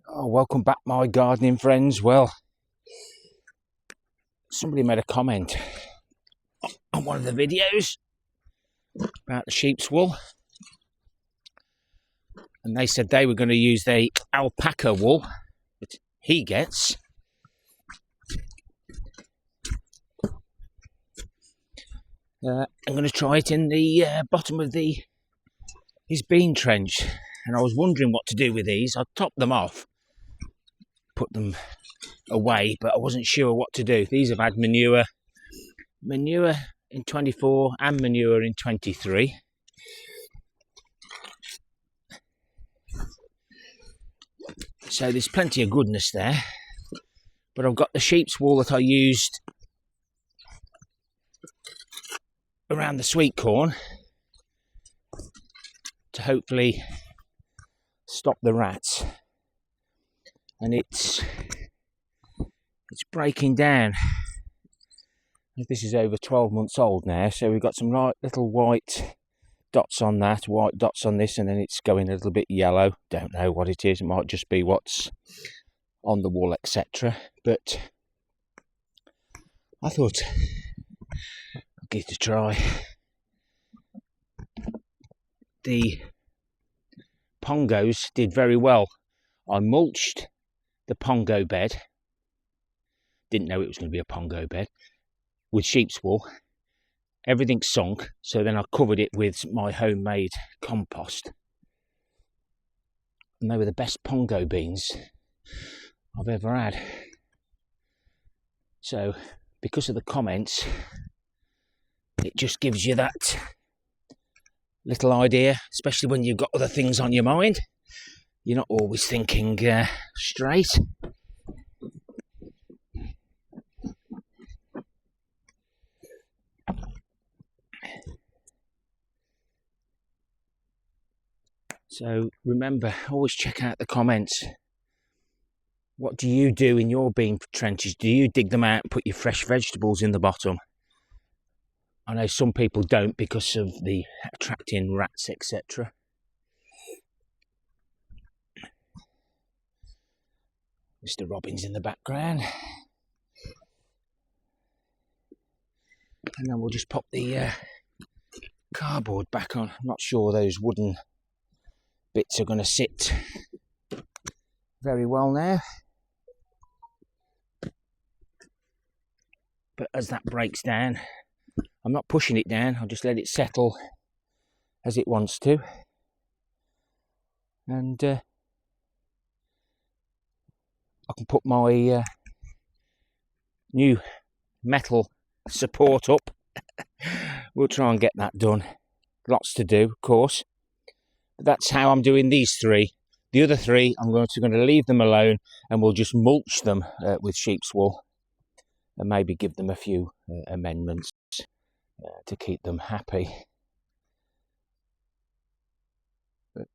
Oh, welcome back, my gardening friends. Well, somebody made a comment on one of the videos about the sheep's wool, and they said they were going to use the alpaca wool that he gets. I'm going to try it in the bottom of his bean trench, and I was wondering what to do with these. I topped them off, put them away, but I wasn't sure what to do. These have had manure in 24 and manure in 23. So there's plenty of goodness there, but I've got the sheep's wool that I used around the sweet corn to hopefully stop the rats, and it's breaking down. This is over 12 months old now, so we've got some little white dots on that, white dots on this, and then it's going a little bit yellow. Don't know what it is. It might just be what's on the wool, etc. But I thought I'll give it a try. The pongos did very well. I mulched the pongo bed. Didn't know it was going to be a pongo bed with sheep's wool. Everything sunk, so then I covered it with my homemade compost, and they were the best pongo beans I've ever had. So because of the comments, it just gives you that little idea, especially when you've got other things on your mind. You're not always thinking straight. So remember, always check out the comments. What do you do in your bean trenches? Do you dig them out and put your fresh vegetables in the bottom? I know some people don't because of the attracting rats, etc. Mr. Robin's in the background. And then we'll just pop the cardboard back on. I'm not sure those wooden bits are going to sit very well now, but as that breaks down, I'm not pushing it down. I'll just let it settle as it wants to, and I can put my new metal support up. We'll try and get that done. Lots to do, of course. But that's how I'm doing these three. The other three, I'm going to leave them alone, and we'll just mulch them with sheep's wool, and maybe give them a few amendments to keep them happy. But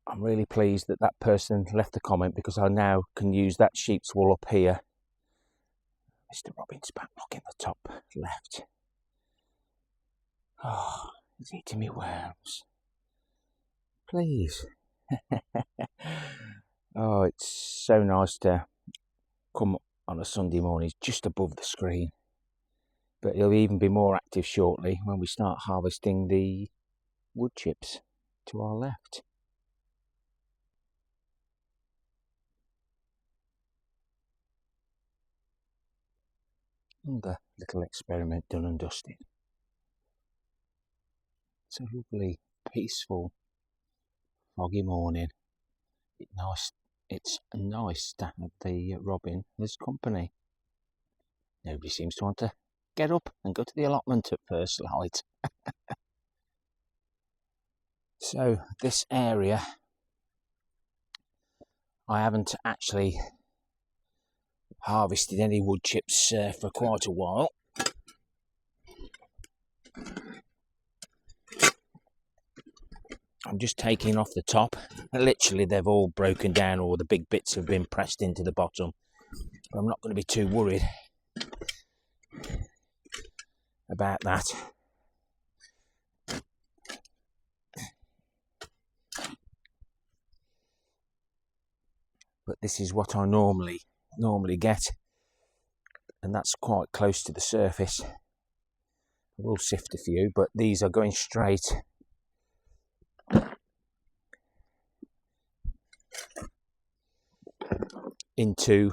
I'm really pleased that that person left a comment, because I now can use that sheep's wool up here. Mr. Robin's back knocking the top left. Oh, he's eating me worms. Please. Oh, it's so nice to come on a Sunday morning just above the screen. But he'll even be more active shortly when we start harvesting the wood chips to our left. Another little experiment done and dusted. It's a lovely, peaceful, foggy morning. It's nice to have the robin as company. Nobody seems to want to get up and go to the allotment at first light. So this area, I haven't actually harvested any wood chips for quite a while. I'm just taking off the top. Literally, they've all broken down, or the big bits have been pressed into the bottom. But I'm not going to be too worried about that. but this is what I normally get, and that's quite close to the surface. I will sift a few, but these are going straight into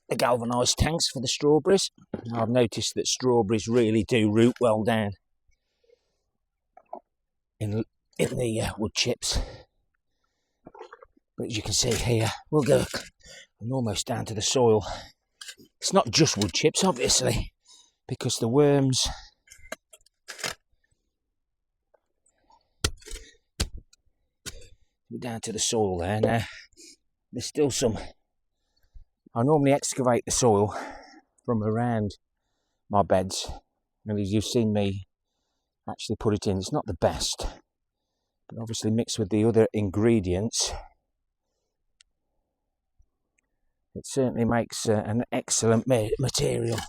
the galvanised tanks for the strawberries. I've noticed that strawberries really do root well down in the wood chips. But as you can see here, we'll go almost down to the soil. It's not just wood chips, obviously, because the worms down to the soil there. Now, there's still some. I normally excavate the soil from around my beds, and as you've seen me actually put it in, it's not the best, but obviously mixed with the other ingredients, it certainly makes an excellent material.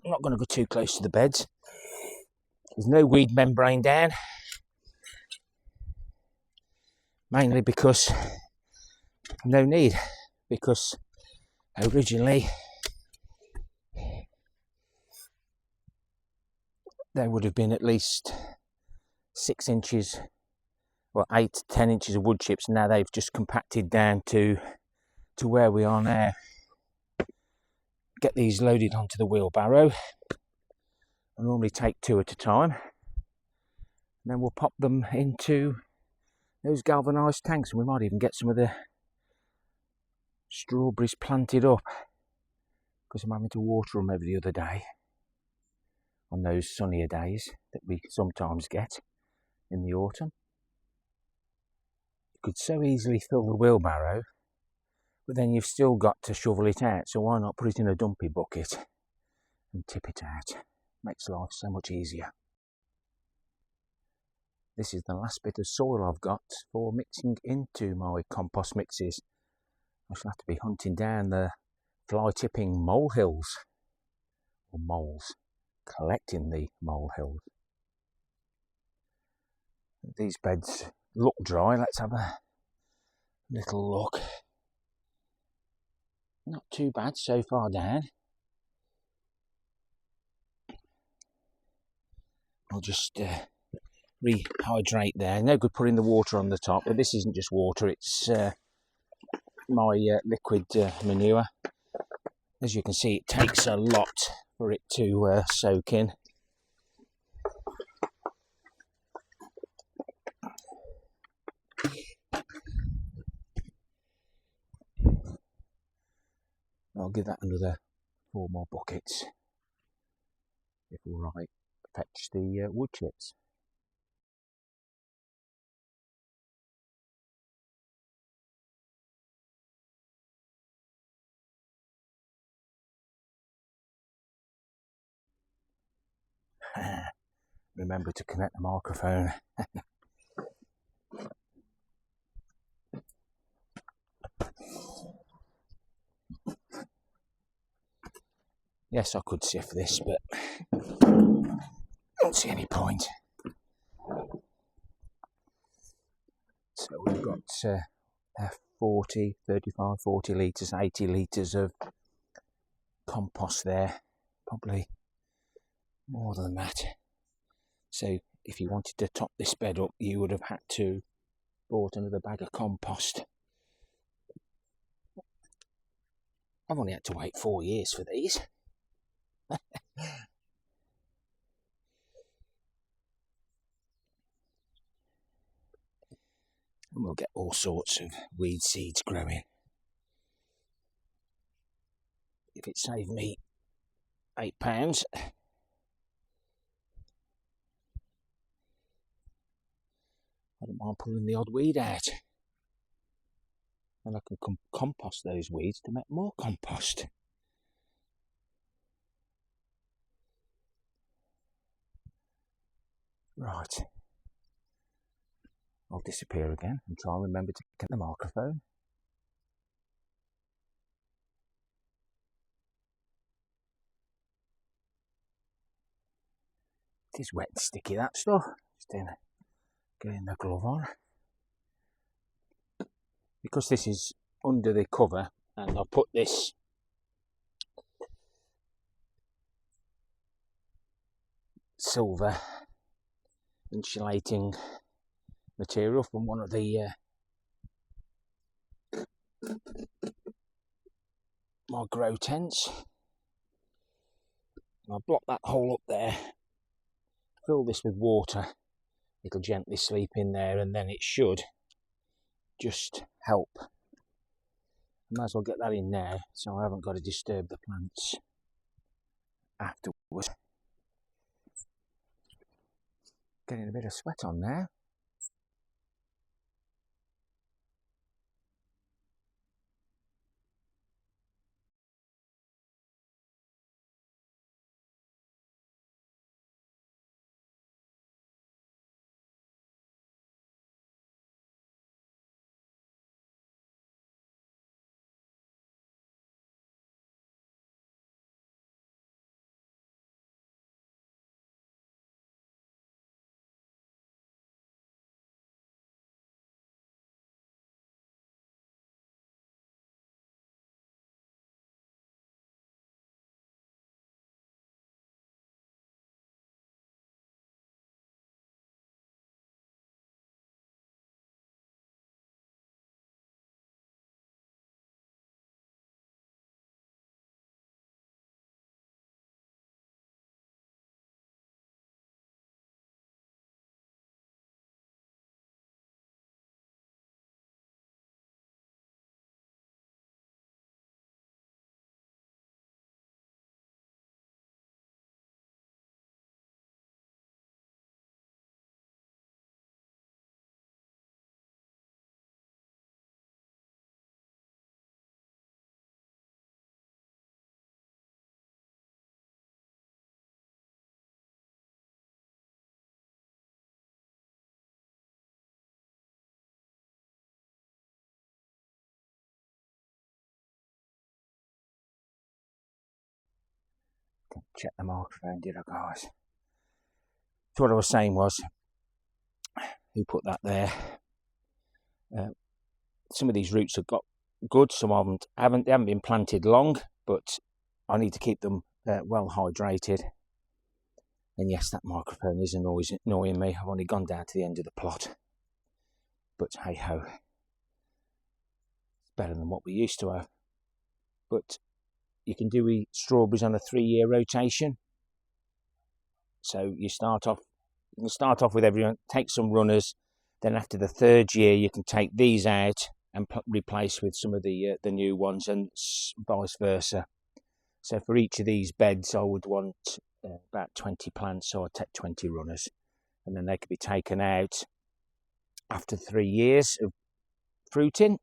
I'm not going to go too close to the beds. There's no weed membrane down, mainly because no need, because originally there would have been at least 6 inches, well 8 to 10 inches of wood chips. Now they've just compacted down to where we are now. Get these loaded onto the wheelbarrow. I normally take 2 at a time, and then we'll pop them into those galvanised tanks, and we might even get some of the strawberries planted up, because I'm having to water them every other day on those sunnier days that we sometimes get in the autumn. You could so easily fill the wheelbarrow, but then you've still got to shovel it out, so why not put it in a dumpy bucket and tip it out? Makes life so much easier. This is the last bit of soil I've got for mixing into my compost mixes. I shall have to be hunting down the fly tipping molehills, or moles, collecting the molehills. These beds look dry. Let's have a little look. Not too bad so far down. I'll just rehydrate there. No good putting the water on the top, but this isn't just water, it's my liquid manure. As you can see, it takes a lot for it to soak in. I'll give that another 4 more buckets before I fetch the wood chips. Remember to connect the microphone. Yes, I could sift this, but I don't see any point. So we've got 40, 35, 40 litres, 80 litres of compost there, probably more than that. So if you wanted to top this bed up, you would have had to bought another bag of compost. I've only had to wait 4 years for these. And we'll get all sorts of weed seeds growing. If it saved me £8, I don't mind pulling the odd weed out. And I can compost those weeds to make more compost. Right. I'll disappear again and try and remember to get the microphone. It is wet and sticky, that stuff. Just getting the glove on. because this is under the cover, and I'll put this silver insulating material from one of the my grow tents. I'll block that hole up there, fill this with water, it'll gently sleep in there, and then it should just help. I might as well get that in there so I haven't got to disturb the plants afterwards. Getting a bit of sweat on now. Check the microphone, did I, guys? So what I was saying was, who put that there? Some of these roots have got good, some of them haven't. They haven't been planted long, but I need to keep them well hydrated. And yes, that microphone is annoying me. I've only gone down to the end of the plot, but hey ho, it's better than what we used to have. But you can do strawberries on a 3-year rotation. So you can start off with everyone, take some runners, then after the 3rd year you can take these out and replace with some of the new ones, and vice versa. So for each of these beds I would want about 20 plants, so I'd take 20 runners, and then they could be taken out after 3 years of fruiting.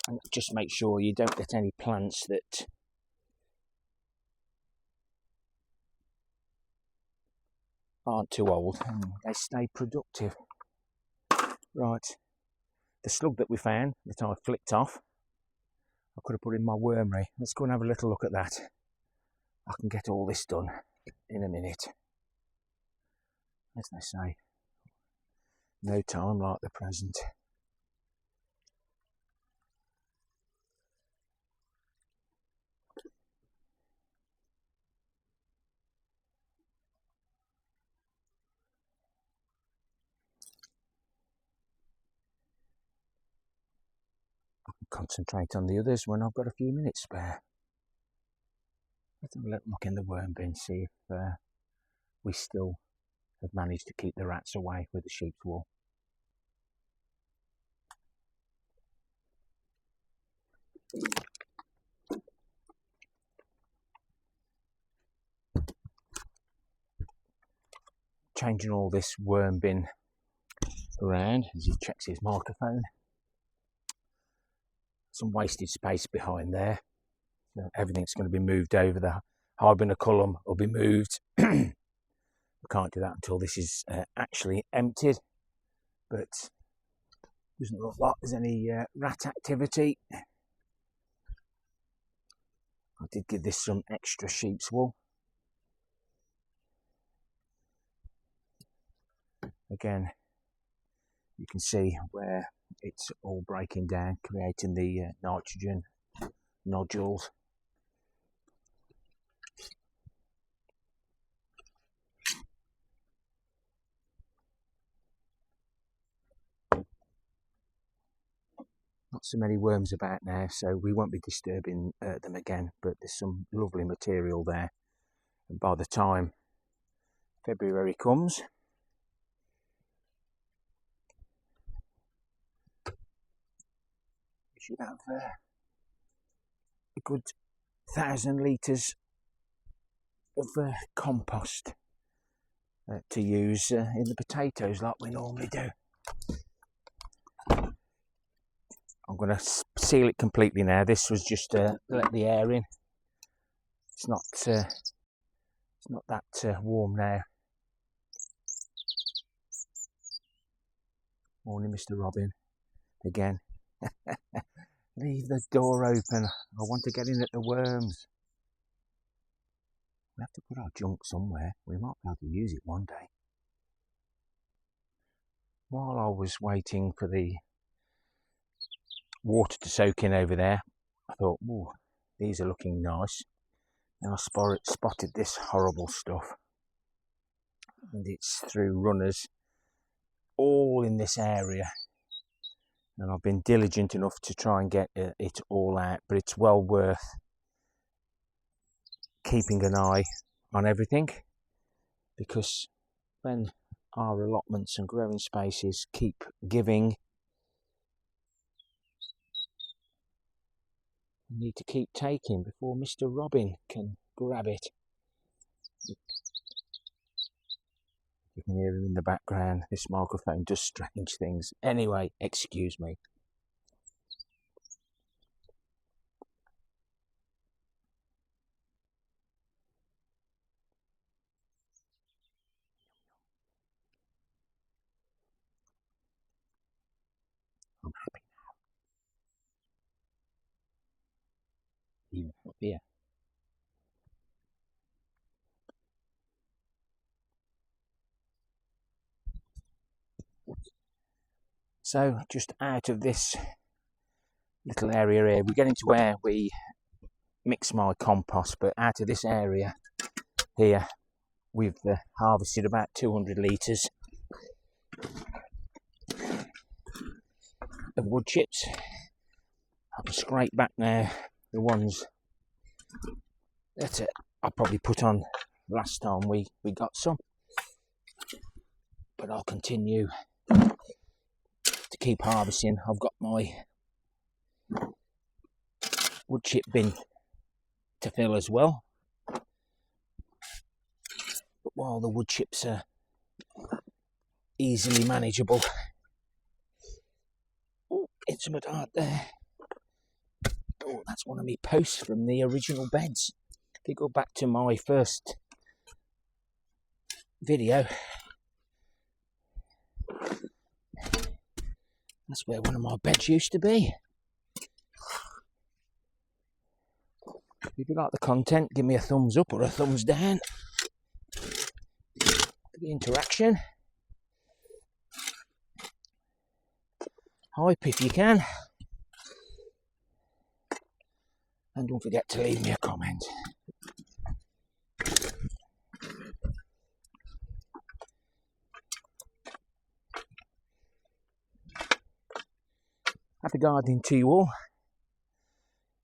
And just make sure you don't get any plants that aren't too old and they stay productive. Right, the slug that we found that I flicked off, I could have put in my wormery. Let's go and have a little look at that. I can get all this done in a minute. As they say, no time like the present. I can concentrate on the others when I've got a few minutes spare. Let's have a little look in the worm bin, see if we still have managed to keep the rats away with the sheep's wool. Changing all this worm bin around as he checks his microphone. Some wasted space behind there. So everything's going to be moved over. The hibernaculum will be moved. We can't do that until this is actually emptied, but doesn't look like there's any rat activity. I did give this some extra sheep's wool. Again, you can see where it's all breaking down, creating the nitrogen nodules. Not so many worms about now, so we won't be disturbing them again, but there's some lovely material there. And by the time February comes, we should have a good 1,000 litres of compost to use in the potatoes like we normally do. I'm going to seal it completely now. This was just to let the air in. It's not that warm now. Morning, Mr. Robin. Again. Leave the door open. I want to get in at the worms. We have to put our junk somewhere. We might be able to use it one day. While I was waiting for the water to soak in over there, I thought, oh, these are looking nice. And I spotted this horrible stuff. And it's through runners all in this area. And I've been diligent enough to try and get it all out, but it's well worth keeping an eye on everything, because when our allotments and growing spaces keep giving, we need to keep taking before Mr. Robin can grab it. You can hear him in the background. This microphone does strange things. Anyway, excuse me. I'm happy now. Even happier. So, just out of this little area here, we get into where we mix my compost, but out of this area here, we've harvested about 200 litres of wood chips. I can scrape back now the ones that I probably put on last time we got some, but I'll continue to keep harvesting. I've got my wood chip bin to fill as well, but while the wood chips are easily manageable, it's some art there. Oh, that's one of my posts from the original beds. If you go back to my first video, that's where one of my beds used to be. If you like the content, give me a thumbs up or a thumbs down for the interaction. Hype if you can. And don't forget to leave me a comment. Happy gardening to you all.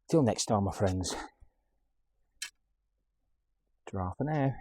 Till next time, my friends. Ta-ra for now.